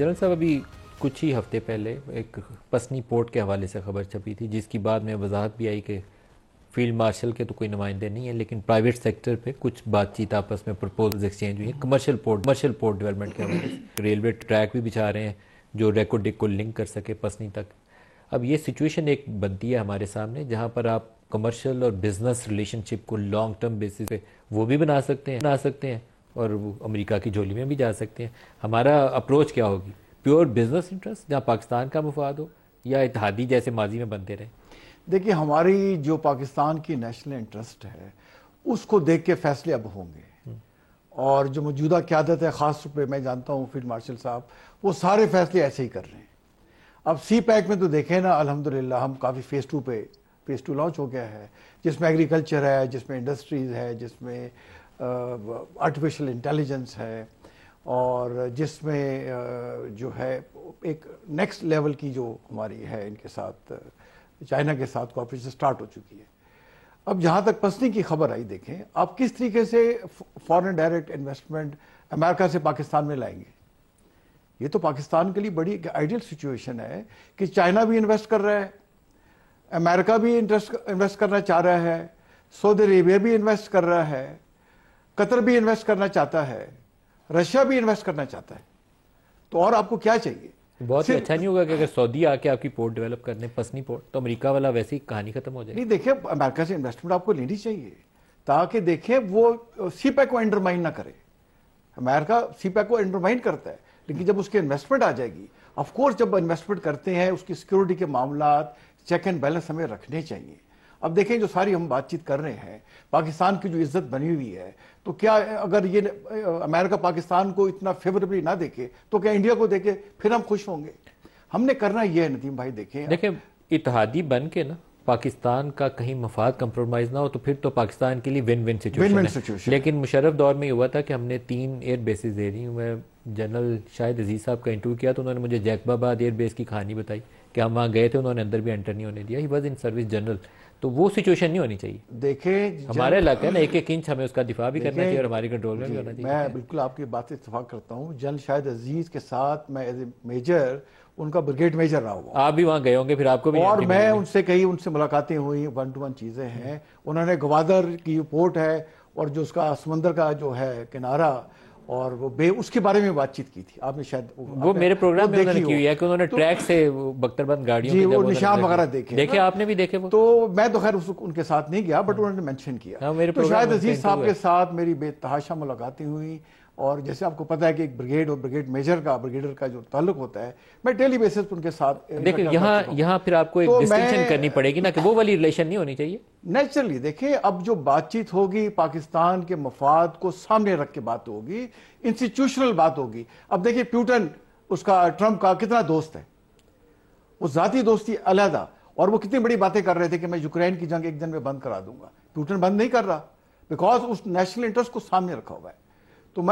General صاحب ابھی کچھ ہی ہفتے پہلے ایک پسنی پورٹ کے حوالے سے خبر چھپی تھی جس کی بعد میں وضاحت بھی آئی کہ فیلڈ مارشل کے تو کوئی نمائندے نہیں ہیں لیکن پرائیویٹ سیکٹر پہ کچھ بات چیت آپس میں پرپوزلز ایکسچینج ہوئی ہیں کمرشل پورٹ ڈیولپمنٹ کے حوالے سے ریلوے ٹریک بھی بچھا رہے ہیں جو ریکو ڈک کو لنک کر سکے پسنی تک. اب یہ سچویشن ایک بنتی ہے ہمارے سامنے جہاں پر آپ کمرشل اور بزنس ریلیشن شپ کو لانگ ٹرم بیسس پہ وہ بھی بنا سکتے ہیں اور وہ امریکہ کی جھولی میں بھی جا سکتے ہیں. ہمارا اپروچ کیا ہوگی؟ پیور بزنس انٹرسٹ جہاں پاکستان کا مفاد ہو یا اتحادی جیسے ماضی میں بنتے رہے؟ دیکھیے ہماری جو پاکستان کی نیشنل انٹرسٹ ہے اس کو دیکھ کے فیصلے اب ہوں گے اور جو موجودہ قیادت ہے خاص طور پہ میں جانتا ہوں فیلڈ مارشل صاحب وہ سارے فیصلے ایسے ہی کر رہے ہیں. اب سی پیک میں تو دیکھیں نا الحمدللہ ہم کافی فیز ٹو لانچ ہو گیا ہے جس میں ایگریکلچر ہے, جس میں انڈسٹریز ہے, جس میں آرٹیفیشل انٹیلیجنس ہے اور جس میں جو ہے ایک نیکسٹ لیول کی جو ہماری ہے ان کے ساتھ چائنا کے ساتھ کوآپریشن سٹارٹ ہو چکی ہے. اب جہاں تک پسنی کی خبر آئی دیکھیں آپ کس طریقے سے فورن ڈائریکٹ انویسٹمنٹ امریکہ سے پاکستان میں لائیں گے. یہ تو پاکستان کے لیے بڑی آئیڈیل سچویشن ہے کہ چائنا بھی انویسٹ کر رہا ہے, امریکہ بھی انویسٹ کرنا چاہ رہا ہے, سعودی عربیہ بھی انویسٹ کر رہا ہے, قطر بھی انویسٹ کرنا چاہتا ہے, رشیا بھی انویسٹ کرنا چاہتا ہے. تو اور آپ کو کیا چاہیے؟ بہت ہی اچھا نہیں ہوگا کہ اگر سعودی آ کے آپ کی پورٹ ڈیولپ کرنے پسنی پورٹ تو امریکہ والا ویسے ہی کہانی ختم ہو جائے گی. نہیں دیکھیں امریکہ سے انویسٹمنٹ آپ کو لینی چاہیے تاکہ دیکھیں وہ سی پیک کو انڈرمائن نہ کرے. امریکہ سی پیک کو انڈرمائن کرتا ہے لیکن جب اس کی انویسٹمنٹ آ جائے گی آف کورس جب انویسٹمنٹ کرتے ہیں اس کی سیکورٹی کے معاملات چیک اینڈ بیلنس ہمیں رکھنے چاہیے. اب دیکھیں جو ساری ہم بات چیت کر رہے ہیں پاکستان کی جو عزت بنی ہوئی ہے تو کیا اگر یہ امریکہ پاکستان کو اتنا فیوریبلی نہ دیکھے تو کیا انڈیا کو دیکھے پھر ہم خوش ہوں گے؟ ہم نے کرنا یہ ہے ندیم بھائی دیکھیں اتحادی بن کے نا پاکستان کا کہیں مفاد کمپرومائز نہ ہو تو پھر تو پاکستان کے لیے ون ون سچویشن ہے. لیکن مشرف دور میں یہ ہوا تھا کہ ہم نے 3 ایئر بیسز دے دی. میں جنرل شاہد عزیز صاحب کا انٹرویو کیا تو انہوں نے مجھے جیکب آباد ایئر بیس کی کہانی بتائی کہ ہم وہاں گئے تھے, انہوں نے اندر بھی انٹر نہیں ہونے دیا. He was in service general. تو وہ سچویشن نہیں ہونی چاہیے. دیکھیں ہمارا علاقہ ہے نا, ایک ایک انچ ہمیں اس کا دفاع بھی کرنا چاہیے اور ہماری کنٹرول میں بھی ہونا چاہیے. میں بالکل آپ کی بات سے اتفاق کرتا ہوں. جنرل شاہد عزیز کے ساتھ میں ایز اے میجر ان کا بریگیڈ میجر رہا ہوا. آپ بھی وہاں گئے ہوں گے پھر آپ کو بھی. اور میں ان سے ان سے ملاقاتیں ہوئی, 1-to-1 چیزیں ہیں. انہوں نے گوادر کی پورٹ ہے اور جو اس کا سمندر کا جو ہے کنارہ اور وہ اس کے بارے میں بات چیت کی تھی. آپ نے شاید وہ میرے پروگرام میں کی ہوئی ہے کہ انہوں نے ٹریک سے بختر بند گاڑیوں جی وہ نشان وغیرہ دیکھے. آپ نے بھی دیکھے وہ؟ تو میں تو خیر ان کے ساتھ نہیں گیا بٹ انہوں نے مینشن کیا. تو شاہد عزیز صاحب کے ساتھ میری بے تحاشا ملاقاتیں ہوئی اور جیسے آپ کو پتہ ہے کہ ایک بریگیڈ اور بریگیڈ میجر کا بریگیڈر کا جو تعلق ہوتا ہے میں ڈیلی بیسس پر ان کے ساتھ دیکھیں یہاں پھر آپ کو ایک ڈسٹنکشن کرنی پڑے گی نا کہ وہ والی ریلیشن نہیں ہونی چاہیے. نیچرلی دیکھیں اب جو بات چیت ہوگی پاکستان کے مفاد کو سامنے رکھ کے بات ہوگی, انسٹیٹیوشنل بات ہوگی. اب دیکھیں پیوٹن اس کا ٹرمپ کا کتنا دوست ہے, وہ ذاتی دوستی علیحدہ, اور وہ کتنی بڑی باتیں کر رہے تھے کہ میں یوکرین کی جنگ ایک دن میں بند کرا دوں گا. پیوٹن بند نہیں کر رہا بیکاز اس نیشنل انٹرسٹ کو سامنے رکھا ہوا ہے. تو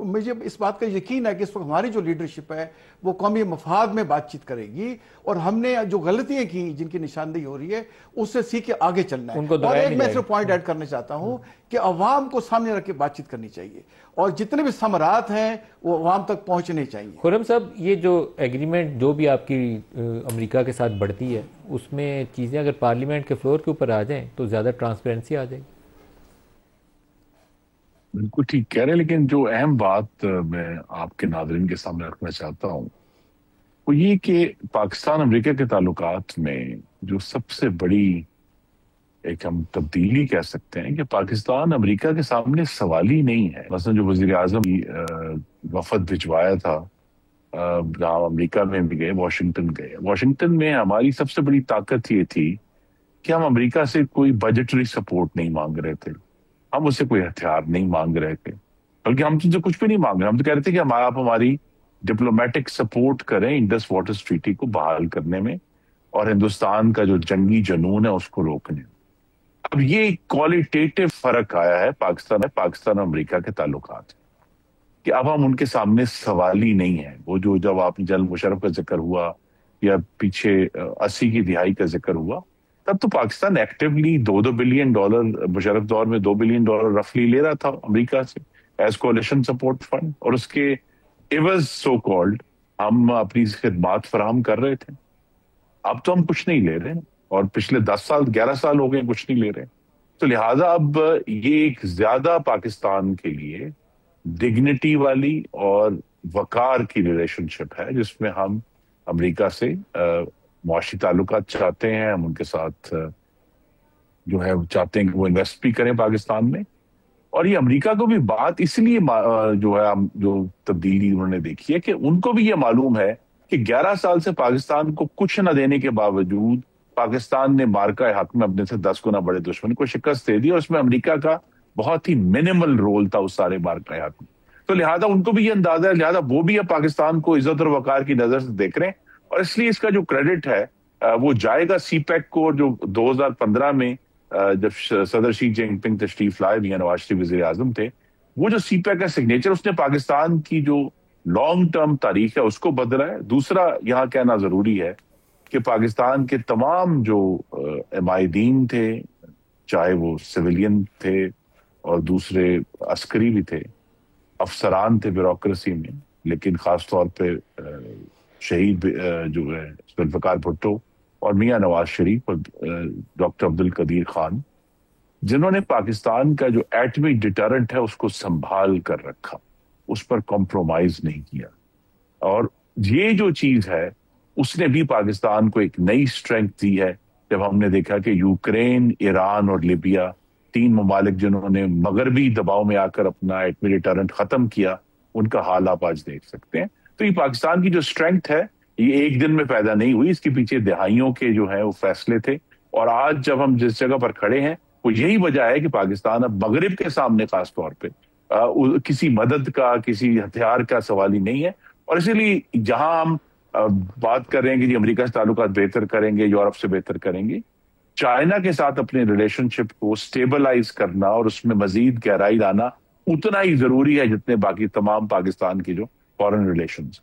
مجھے اس بات کا یقین ہے کہ اس وقت ہماری جو لیڈرشپ ہے وہ قومی مفاد میں بات چیت کرے گی اور ہم نے جو غلطیاں کی جن کی نشاندہی ہو رہی ہے اس سے سیکھ کے آگے چلنا ہے. اور ایک میں صرف پوائنٹ ایڈ کرنا چاہتا ہوں کہ عوام کو سامنے رکھ کے بات چیت کرنی چاہیے اور جتنے بھی ثمرات ہیں وہ عوام تک پہنچنے چاہیے. خرم صاحب یہ جو ایگریمنٹ جو بھی آپ کی امریکہ کے ساتھ بڑھتی ہے اس میں چیزیں اگر پارلیمنٹ کے فلور کے اوپر آ جائیں تو زیادہ ٹرانسپیرنسی آ جائے گی. بالکل ٹھیک کہہ رہے ہیں, لیکن جو اہم بات میں آپ کے ناظرین کے سامنے رکھنا چاہتا ہوں وہ یہ کہ پاکستان امریکہ کے تعلقات میں جو سب سے بڑی ایک ہم تبدیلی کہہ سکتے ہیں کہ پاکستان امریکہ کے سامنے سوال ہی نہیں ہے. مثلا جو وزیر اعظم وفد بھجوایا تھا جہاں امریکہ میں بھی گئے, واشنگٹن میں ہماری سب سے بڑی طاقت یہ تھی کہ ہم امریکہ سے کوئی بجٹری سپورٹ نہیں مانگ رہے تھے, ہم اس سے کوئی ہتھیار نہیں مانگ رہے تھے, بلکہ ہم سے کچھ بھی نہیں مانگ رہے. ہم تو کہہ رہے تھے کہ آپ ہماری ڈپلومیٹک سپورٹ کریں انڈس واٹرز ٹریٹی کو بحال کرنے میں اور ہندوستان کا جو جنگی جنون ہے اس کو روکنے. اب یہ کوالٹیٹیو فرق آیا ہے پاکستان اور امریکہ کے تعلقات کہ اب ہم ان کے سامنے سوال ہی نہیں ہے. وہ جو جب آپ جنرل مشرف کا ذکر ہوا یا پیچھے 80 کی دہائی کا ذکر ہوا تب تو پاکستان ایکٹیولی $2 بلین مشرف دور میں $2 بلین رفلی لے رہا تھا امریکہ سے ایز کولیشن سپورٹ فنڈ, اور اس کے عوض سو کالڈ ہم اپنی خدمات فراہم کر رہے تھے. اب تو ہم کچھ نہیں لے رہے اور پچھلے 10 سال 11 سال ہو گئے کچھ نہیں لے رہے. تو لہٰذا اب یہ ایک زیادہ پاکستان کے لیے ڈگنیٹی والی اور وقار کی ریلیشن شپ ہے جس میں ہم امریکہ سے معاشی تعلقات چاہتے ہیں. ہم ان کے ساتھ جو ہے چاہتے ہیں کہ وہ انویسٹ بھی کریں پاکستان میں. اور یہ امریکہ کو بھی بات اس لیے جو ہے جو تبدیلی انہوں نے دیکھی ہے کہ ان کو بھی یہ معلوم ہے کہ 11 سال سے پاکستان کو کچھ نہ دینے کے باوجود پاکستان نے مارکہ حق میں اپنے سے 10 گنا بڑے دشمن کو شکست دے دی اور اس میں امریکہ کا بہت ہی منیمل رول تھا اس سارے مارکہ حق میں. تو لہٰذا ان کو بھی یہ اندازہ ہے, لہٰذا وہ بھی اب پاکستان کو عزت اور وقار کی نظر سے دیکھ رہے ہیں. اور اس لیے اس کا جو کریڈٹ ہے وہ جائے گا سی پیک کو, جو 2015 میں جب صدر شی جن پنگ تشریف لائے, میاں نواز شریف وزیر اعظم تھے, وہ جو سی پیک کا سگنیچر اس نے پاکستان کی جو لانگ ٹرم تاریخ ہے اس کو بدلا ہے. دوسرا یہاں کہنا ضروری ہے کہ پاکستان کے تمام جو عمائدین تھے, چاہے وہ سویلین تھے اور دوسرے عسکری بھی تھے, افسران تھے بیوروکریسی میں, لیکن خاص طور پہ شہید جو ہے ذوالفقار بھٹو اور میاں نواز شریف اور ڈاکٹر عبد القدیر خان, جنہوں نے پاکستان کا جو ایٹمی ڈیٹرنٹ ہے اس کو سنبھال کر رکھا, اس پر کمپرومائز نہیں کیا. اور یہ جو چیز ہے اس نے بھی پاکستان کو ایک نئی اسٹرینتھ دی ہے. جب ہم نے دیکھا کہ یوکرین, ایران اور لیبیا, 3 ممالک جنہوں نے مغربی دباؤ میں آ کر اپنا ایٹمی ڈیٹرنٹ ختم کیا, ان کا حال آپ آج دیکھ سکتے ہیں. تو یہ پاکستان کی جو اسٹرینتھ ہے یہ ایک دن میں پیدا نہیں ہوئی, اس کے پیچھے دہائیوں کے جو ہیں وہ فیصلے تھے. اور آج جب ہم جس جگہ پر کھڑے ہیں وہ یہی وجہ ہے کہ پاکستان اب مغرب کے سامنے خاص طور پہ کسی مدد کا, کسی ہتھیار کا سوال ہی نہیں ہے. اور اسی لیے جہاں ہم بات کر رہے ہیں کہ جی امریکہ سے تعلقات بہتر کریں گے, یورپ سے بہتر کریں گے, چائنا کے ساتھ اپنے ریلیشن شپ کو سٹیبلائز کرنا اور اس میں مزید گہرائی لانا اتنا ہی ضروری ہے جتنے باقی تمام پاکستان کی جو فارن ریلیشنز.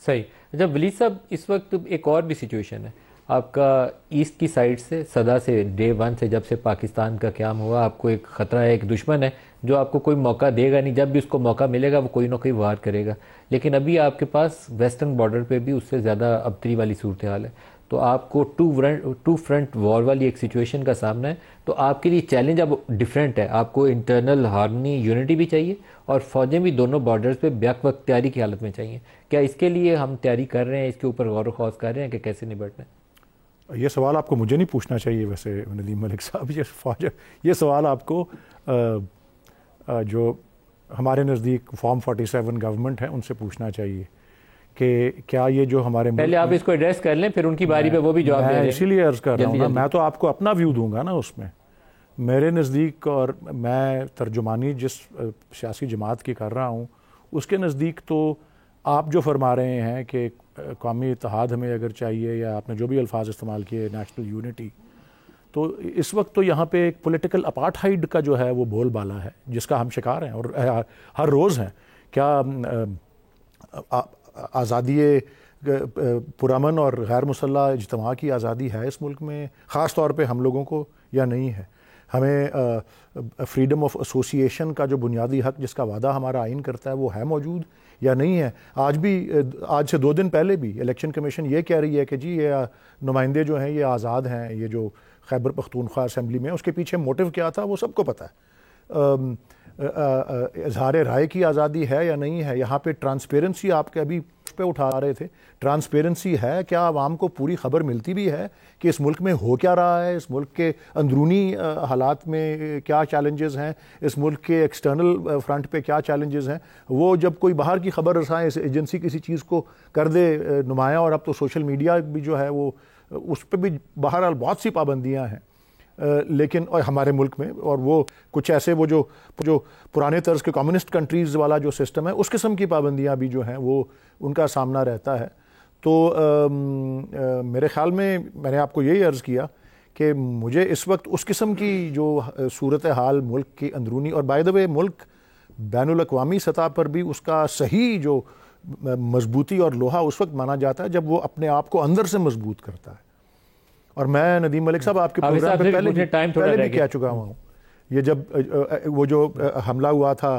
صحیح. جب ولی صاحب اس وقت ایک اور بھی سچویشن ہے آپ کا ایسٹ کی سائڈ سے, صدا سے ڈے 1 سے جب سے پاکستان کا قیام ہوا, آپ کو ایک خطرہ ہے, ایک دشمن ہے جو آپ کو کوئی موقع دے گا نہیں. جب بھی اس کو موقع ملے گا وہ کوئی نہ کوئی وار کرے گا. لیکن ابھی آپ کے پاس ویسٹرن بارڈر پہ بھی اس سے زیادہ ابتری والی صورتحال ہے. تو آپ کو ٹو فرنٹ وار والی ایک سچویشن کا سامنا ہے. تو آپ کے لیے چیلنج اب ڈیفرنٹ ہے. آپ کو انٹرنل ہارمنی, یونٹی بھی چاہیے اور فوجیں بھی دونوں بارڈرز پہ بیک وقت تیاری کی حالت میں چاہیے. کیا اس کے لیے ہم تیاری کر رہے ہیں, اس کے اوپر غور و خوض کر رہے ہیں کہ کیسے نبٹنا ہے؟ یہ سوال آپ کو مجھے نہیں پوچھنا چاہیے ویسے ندیم ملک صاحب. یہ سوال آپ کو جو ہمارے نزدیک فارم 47 گورنمنٹ ہے ان سے پوچھنا چاہیے کہ کیا یہ جو ہمارے پہلے آپ اس کو ایڈریس کر لیں, پھر ان کی باری پہ وہ بھی جواب دیں. میں اسی لیے عرض کر رہا ہوں نا, میں تو آپ کو اپنا ویو دوں گا نا اس میں. میرے نزدیک, اور میں ترجمانی جس سیاسی جماعت کی کر رہا ہوں اس کے نزدیک تو آپ جو فرما رہے ہیں کہ قومی اتحاد ہمیں اگر چاہیے, یا آپ نے جو بھی الفاظ استعمال کیے, نیشنل یونٹی, تو اس وقت تو یہاں پہ ایک پولیٹیکل اپارٹھائیڈ کا جو ہے وہ بول بالا ہے جس کا ہم شکار ہیں اور ہر روز ہیں. کیا آزادی پرامن اور غیر مسلح اجتماع کی آزادی ہے اس ملک میں, خاص طور پہ ہم لوگوں کو, یا نہیں ہے؟ ہمیں فریڈم آف ایسوسیشن کا جو بنیادی حق جس کا وعدہ ہمارا آئین کرتا ہے وہ ہے موجود یا نہیں ہے؟ آج سے 2 دن پہلے بھی الیکشن کمیشن یہ کہہ رہی ہے کہ جی یہ نمائندے جو ہیں یہ آزاد ہیں. یہ جو خیبر پختونخوا اسمبلی میں, اس کے پیچھے موٹیو کیا تھا وہ سب کو پتہ ہے. اظہار رائے کی آزادی ہے یا نہیں ہے؟ یہاں پہ ٹرانسپیرنسی آپ کے ابھی پہ اٹھا رہے تھے, ٹرانسپیرنسی ہے کیا؟ عوام کو پوری خبر ملتی بھی ہے کہ اس ملک میں ہو کیا رہا ہے, اس ملک کے اندرونی حالات میں کیا چیلنجز ہیں, اس ملک کے ایکسٹرنل فرنٹ پہ کیا چیلنجز ہیں؟ وہ جب کوئی باہر کی خبر رسائیں ایجنسی کسی چیز کو کر دے نمایاں, اور اب تو سوشل میڈیا بھی جو ہے وہ اس پہ بھی بہرحال بہت سی پابندیاں ہیں, لیکن ہمارے ملک میں, اور وہ کچھ ایسے وہ جو پرانے طرز کے کمیونسٹ کنٹریز والا جو سسٹم ہے اس قسم کی پابندیاں بھی جو ہیں وہ ان کا سامنا رہتا ہے. تو میرے خیال میں نے آپ کو یہی عرض کیا کہ مجھے اس وقت اس قسم کی جو صورتحال ملک کی اندرونی, اور بائی دا وے ملک بین الاقوامی سطح پر بھی اس کا صحیح جو مضبوطی اور لوہا اس وقت مانا جاتا ہے جب وہ اپنے آپ کو اندر سے مضبوط کرتا ہے. اور میں ندیم ملک صاحب آپ کے پروگرام پہ پہلے بھی کہہ چکا ہوں, یہ جب وہ جو حملہ ہوا تھا